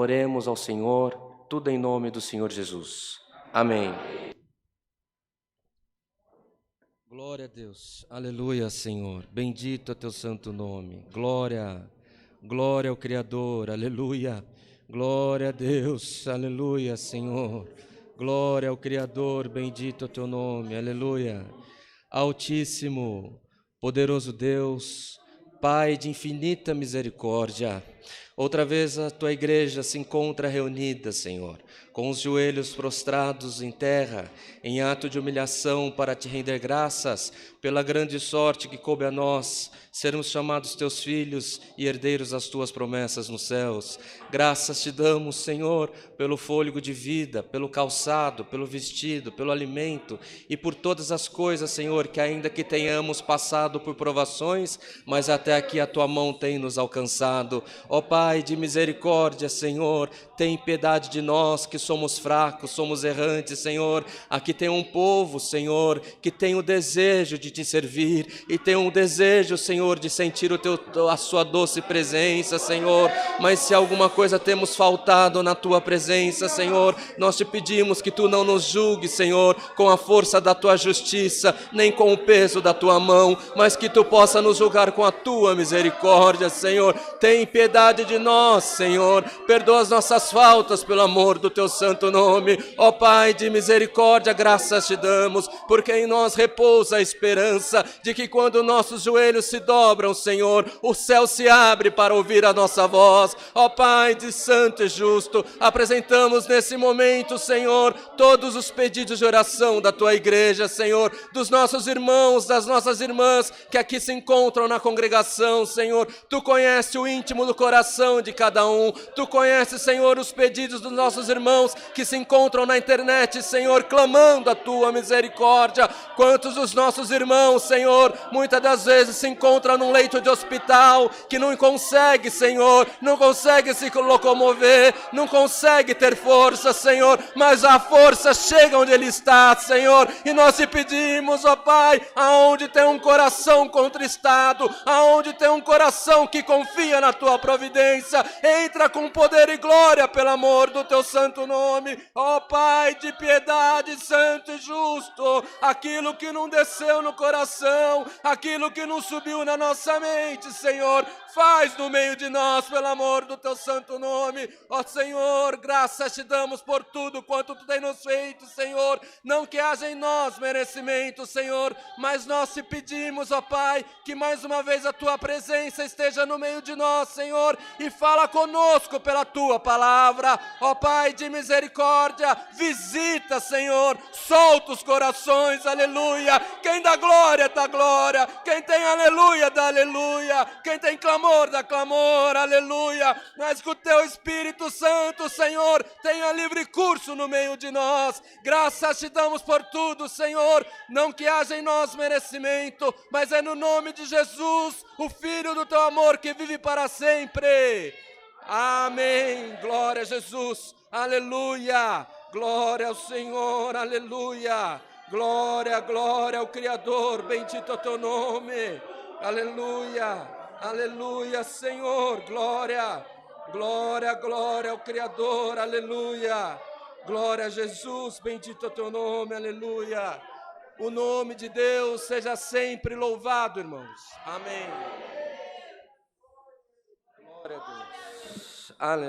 Oremos ao Senhor, tudo em nome do Senhor Jesus. Amém. Glória a Deus. Aleluia, Senhor. Bendito é teu santo nome. Glória, glória ao Criador. Aleluia. Glória a Deus. Aleluia, Senhor. Glória ao Criador. Bendito é teu nome. Aleluia. Altíssimo, poderoso Deus, Pai de infinita misericórdia, outra vez a tua igreja se encontra reunida, Senhor, com os joelhos prostrados em terra, em ato de humilhação para te render graças pela grande sorte que coube a nós, sermos chamados teus filhos e herdeiros das tuas promessas nos céus. Graças te damos, Senhor, pelo fôlego de vida, pelo calçado, pelo vestido, pelo alimento e por todas as coisas, Senhor, que ainda que tenhamos passado por provações, mas até aqui a tua mão tem nos alcançado. Ó Pai de misericórdia, Senhor, tem piedade de nós que somos fracos, somos errantes, Senhor. Aqui tem um povo, Senhor, que tem o desejo de te servir e tem um desejo, Senhor, de sentir a sua doce presença, Senhor. Mas se alguma coisa temos faltado na tua presença, Senhor, nós te pedimos que tu não nos julgues, Senhor, com a força da tua justiça, nem com o peso da tua mão, mas que tu possa nos julgar com a tua misericórdia, Senhor. Tem piedade de nós, Senhor. Perdoa as nossas faltas pelo amor do teu santo nome. Ó Pai de misericórdia, graças te damos, porque em nós repousa a esperança de que quando nossos joelhos se dobram, Senhor, o céu se abre para ouvir a nossa voz. Ó Pai de santo e justo, apresentamos nesse momento, Senhor, todos os pedidos de oração da tua igreja, Senhor, dos nossos irmãos, das nossas irmãs que aqui se encontram na congregação, Senhor. Tu conhece o íntimo do coração de cada um. Tu conhece, Senhor, os pedidos dos nossos irmãos que se encontram na internet, Senhor, clamando a tua misericórdia. Quantos dos nossos irmãos, Senhor, muitas das vezes se encontram num leito de hospital, que não consegue, Senhor, não consegue se locomover, não consegue ter força, Senhor, mas a força chega onde ele está, Senhor, e nós te pedimos, ó Pai, aonde tem um coração contristado, aonde tem um coração que confia na tua providência, entra com poder e glória pelo amor do teu santo nome. Ó Pai de piedade, santo e justo, aquilo que não desceu no coração, aquilo que não subiu na nossa mente, Senhor, faz no meio de nós pelo amor do teu santo nome. Ó Senhor, graças te damos por tudo quanto tu tem nos feito, Senhor, não que haja em nós merecimento, Senhor, mas nós te pedimos, ó Pai, que mais uma vez a tua presença esteja no meio de nós, Senhor, e fala conosco pela tua palavra. Ó Pai de misericórdia, visita, Senhor, solta os corações, aleluia. Quem dá glória, dá glória. Quem tem aleluia, dá aleluia. Quem tem clamor, dá clamor, aleluia. Mas que o teu Espírito Santo, Senhor, tenha livre curso no meio de nós. Graças te damos por tudo, Senhor, não que haja em nós merecimento, mas é no nome de Jesus, o Filho do teu amor que vive para sempre. Amém. Glória a Jesus. Aleluia. Glória ao Senhor. Aleluia. Glória, glória ao Criador. Bendito é o teu nome. Aleluia. Aleluia, Senhor. Glória. Glória, glória ao Criador. Aleluia. Glória a Jesus. Bendito é o teu nome. Aleluia. O nome de Deus seja sempre louvado, irmãos. Amém. Glória a Deus. Aleluia.